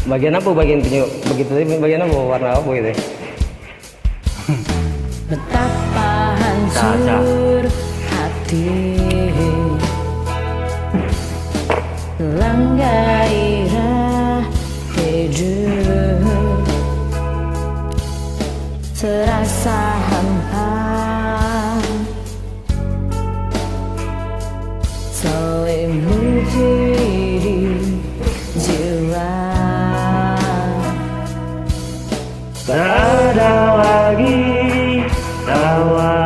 Bagian apa bagian penyuk? Begitu tadi bagian apa warna apa gitu? Betapa hancur hati hilang gairah hidup, terasa hampa, selimuti di jiwa. Tak ada lagi tawa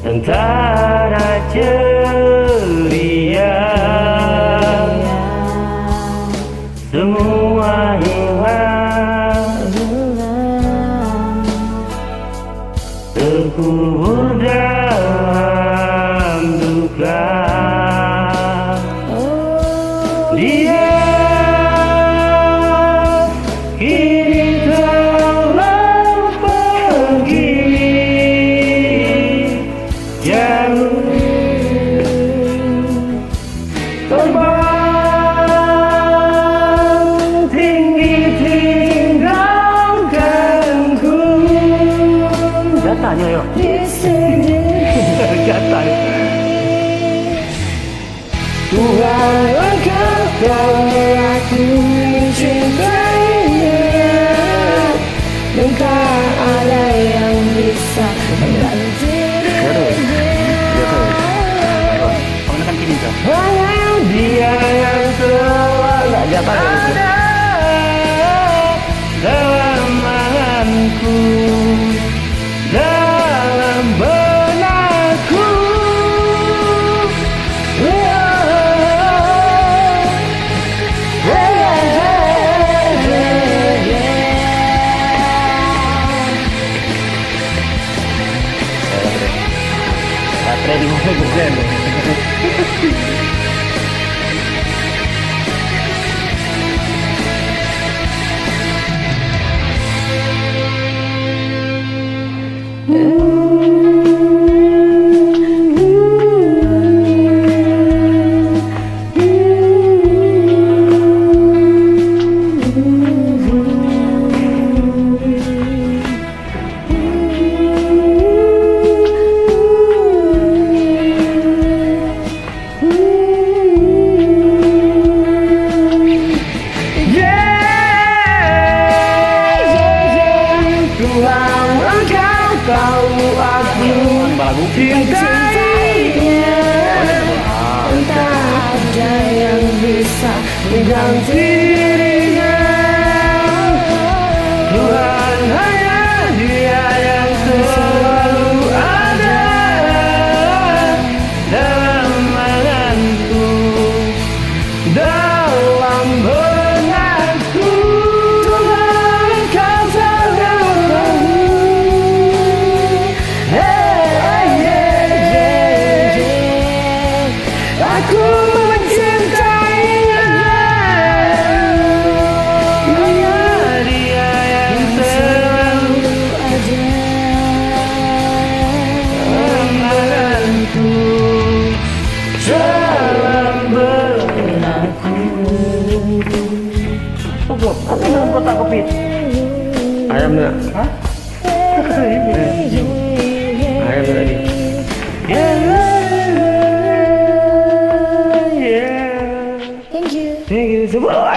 dan tak ada ceria, semua hilang terkubur dalam duka. Dia kini telah pergi jauh, terbang tinggi tinggalkanku. Datanya yuk. Datanya. Tuhan, engkau tahu aku mencintainya, dan tak ada yang bisa menggantinya. Hanya dia yang selalu ada dalam anganku, dalam benakku. Baterai 50. Tuhan, engkau tahu aku cintainya, entah ada yang bisa mengganti dirinya. Tuhan, hanya dia yang selalu ada dalam anganku, dalam benakku. Tuhan, engkau tahu aku mencintainya, hanya dia yang selalu ada anganku, dalam benakku. Apa dalam kotak kopi? Ayam nak? Hah? Ayam tadi. Thank you. Thank you semua.